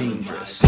dangerous.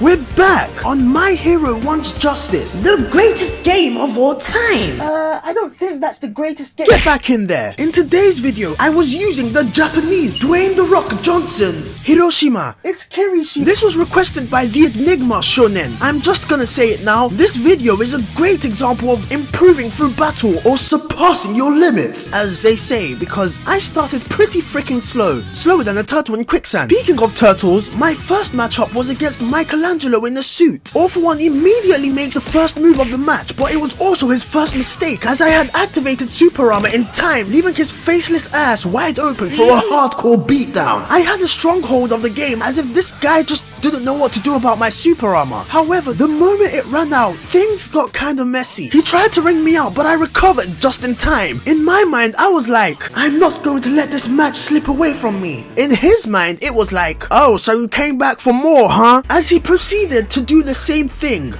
We're back on My Hero Wants Justice, the greatest game of all time. I don't think that's the greatest game. Get back in there. In today's video, I was using the Japanese Dwayne "The Rock" Johnson. Hiroshima. It's Kirishima. This was requested by the Enigma Shonen. I'm just gonna say it now. This video is a great example of improving through battle or surpassing your limits, as they say, because I started pretty freaking slow. Slower than a turtle in quicksand. Speaking of turtles, my first matchup was against Michelangelo in the suit. All For One immediately makes the first move of the match, but it was also his first mistake, as I had activated super armor in time, leaving his faceless ass wide open for a hardcore beatdown. I had a stronghold of the game, as if this guy just didn't know what to do about my super armor. However, the moment it ran out, things got kinda messy. He tried to ring me out, but I recovered just in time. In my mind, I was like, I'm not going to let this match slip away from me. In his mind, it was like, oh, so you came back for more, huh? As he proceeded to do the same thing.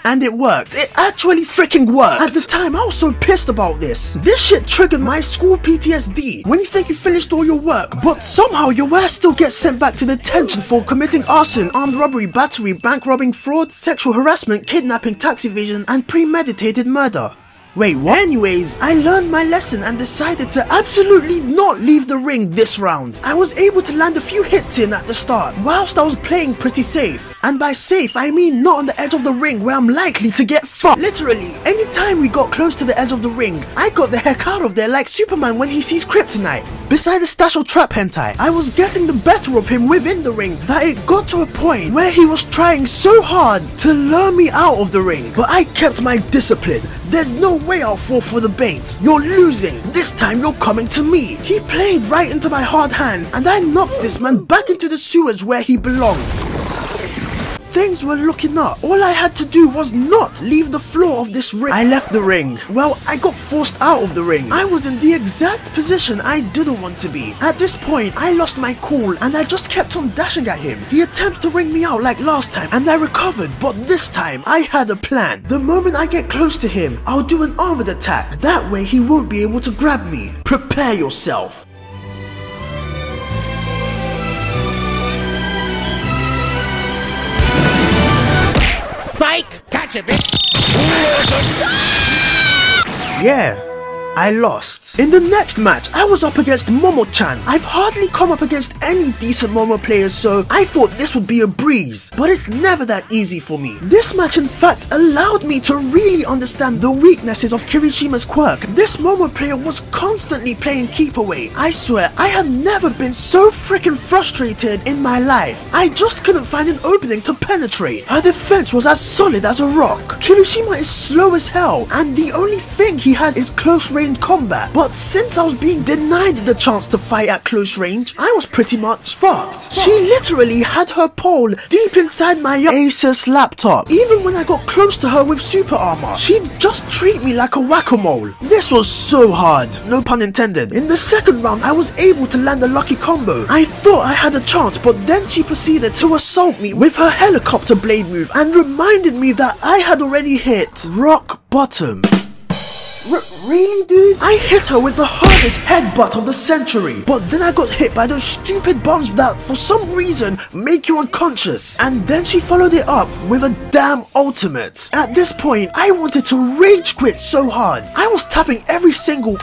And it worked. It actually freaking worked. At the time, I was so pissed about this. This shit triggered my school PTSD. When you think you finished all your work, but somehow your ass still gets sent back to detention for committing arson, armed robbery, battery, bank robbing, fraud, sexual harassment, kidnapping, tax evasion, and premeditated murder. Wait, what? Anyways, I learned my lesson and decided to absolutely not leave the ring this round. I was able to land a few hits in at the start, whilst I was playing pretty safe. And by safe, I mean not on the edge of the ring where I'm likely to get fucked. Literally, anytime we got close to the edge of the ring, I got the heck out of there like Superman when he sees kryptonite. Beside the stash of trap hentai, I was getting the better of him within the ring, that it got to a point where he was trying so hard to lure me out of the ring. But I kept my discipline. There's no way I'll fall for the bait. You're losing. This time you're coming to me. He played right into my hard hand, and I knocked this man back into the sewers where he belongs. Things were looking up. All I had to do was not leave the floor of this ring. I left the ring. Well, I got forced out of the ring. I was in the exact position I didn't want to be. At this point, I lost my cool and I just kept on dashing at him. He attempts to ring me out like last time and I recovered, but this time I had a plan. The moment I get close to him, I'll do an armored attack. That way he won't be able to grab me. Prepare yourself. Psych! Gotcha, bitch! Yeah, I lost. In the next match, I was up against Momo-chan. I've hardly come up against any decent Momo players, so I thought this would be a breeze. But it's never that easy for me. This match in fact allowed me to really understand the weaknesses of Kirishima's quirk. This Momo player was constantly playing keep away. I swear, I had never been so freaking frustrated in my life. I just couldn't find an opening to penetrate. Her defense was as solid as a rock. Kirishima is slow as hell, and the only thing he has is close range combat. But since I was being denied the chance to fight at close range, I was pretty much fucked. She literally had her pole deep inside my Asus laptop. Even when I got close to her with super armor, she'd just treat me like a whack-a-mole. This was so hard, no pun intended. In the second round, I was able to land a lucky combo. I thought I had a chance, but then she proceeded to assault me with her helicopter blade move and reminded me that I had already hit rock bottom. Really, dude? I hit her with the hardest headbutt of the century, but then I got hit by those stupid bombs that, for some reason, make you unconscious. And then she followed it up with a damn ultimate. At this point, I wanted to rage quit so hard. I was tapping every single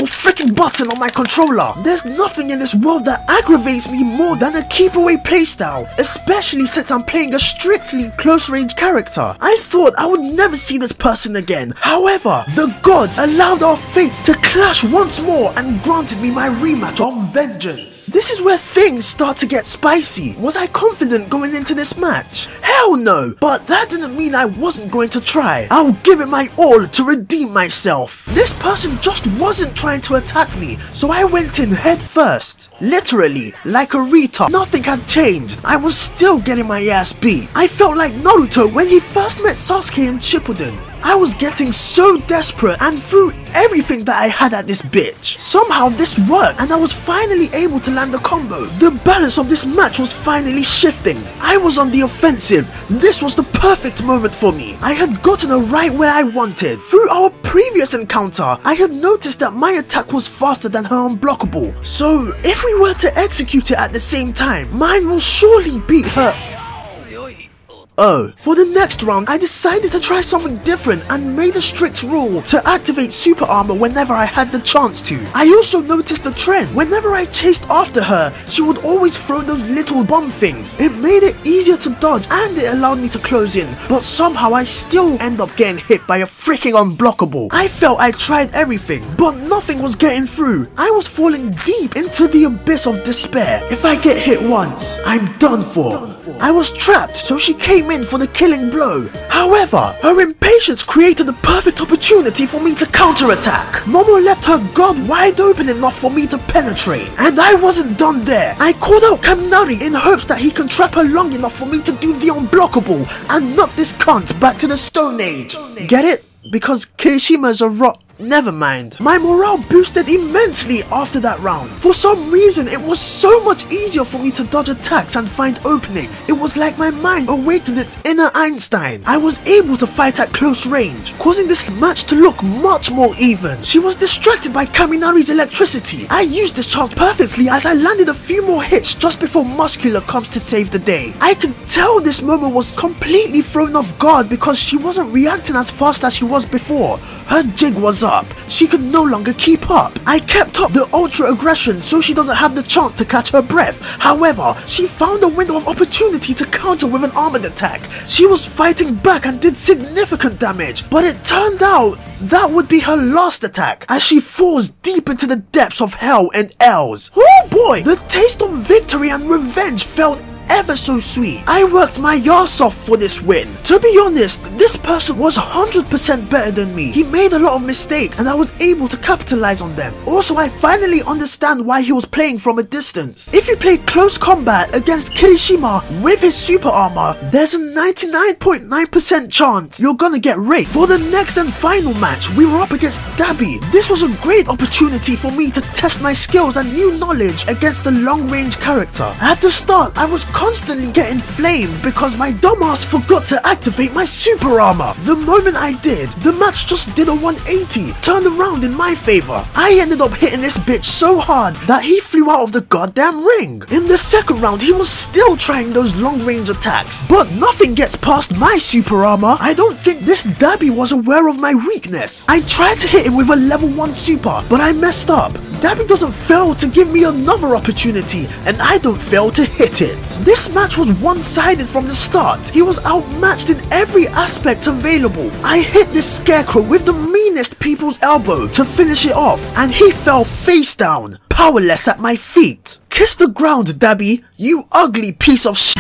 freaking button on my controller. There's nothing in this world that aggravates me more than a keep away playstyle, especially since I'm playing a strictly close range character. I thought I would never see this person again. However, the gods allowed our fates to clash once more and granted me my rematch of vengeance. This is where things start to get spicy. Was I confident going into this match? Hell no, but that didn't mean I wasn't going to try. I'll give it my all to redeem myself. This person just wasn't trying to attack me, so I went in head first. Literally, like a retard. Nothing had changed. I was still getting my ass beat. I felt like Naruto when he first met Sasuke in Shippuden. I was getting so desperate and threw everything that I had at this bitch. Somehow this worked and I was finally able to land the combo. The balance of this match was finally shifting. I was on the offensive. This was the perfect moment for me. I had gotten her right where I wanted. Through our previous encounter, I had noticed that my attack was faster than her unblockable. So if we were to execute it at the same time, mine will surely beat her. Oh, for the next round, I decided to try something different and made a strict rule to activate super armor whenever I had the chance to. I also noticed a trend. Whenever I chased after her, she would always throw those little bomb things. It made it easier to dodge and it allowed me to close in, but somehow I still end up getting hit by a freaking unblockable. I felt I tried everything, but nothing was getting through. I was falling deep into the abyss of despair. If I get hit once, I'm done for. I was trapped, so she came in for the killing blow. However, her impatience created the perfect opportunity for me to counterattack. Momo left her guard wide open enough for me to penetrate, and I wasn't done there. I called out Kaminari in hopes that he can trap her long enough for me to do the unblockable and knock this cunt back to the Stone Age. Get it? Because Kirishima is a rock. Never mind. My morale boosted immensely after that round. For some reason, it was so much easier for me to dodge attacks and find openings. It was like my mind awakened its inner Einstein. I was able to fight at close range, causing this match to look much more even. She was distracted by Kaminari's electricity. I used this chance perfectly as I landed a few more hits just before Muscular comes to save the day. I could tell this Momo was completely thrown off guard because she wasn't reacting as fast as she was before. Her jig was up. She could no longer keep up. I kept up the ultra aggression so she doesn't have the chance to catch her breath. However, she found a window of opportunity to counter with an armored attack. She was fighting back and did significant damage, but it turned out that would be her last attack as she falls deep into the depths of hell and L's. Oh boy, the taste of victory and revenge felt ever so sweet. I worked my ass off for this win. To be honest, this person was 100% better than me. He made a lot of mistakes and I was able to capitalize on them. Also, I finally understand why he was playing from a distance. If you play close combat against Kirishima with his super armor, there's a 99.9% chance you're gonna get raped. For the next and final match, we were up against Dabi. This was a great opportunity for me to test my skills and new knowledge against a long-range character. At the start, I was constantly getting flamed because my dumbass forgot to activate my super armor. The moment I did, the match just did a 180, turned around in my favor. I ended up hitting this bitch so hard that he flew out of the goddamn ring. In the second round, he was still trying those long range attacks, but nothing gets past my super armor. I don't think this Dabi was aware of my weakness. I tried to hit him with a level 1 super, but I messed up. Dabi doesn't fail to give me another opportunity, and I don't fail to hit it. This match was one-sided from the start. He was outmatched in every aspect available. I hit this scarecrow with the meanest people's elbow to finish it off, and he fell face down, powerless at my feet. Kiss the ground, Dabi, you ugly piece of shit.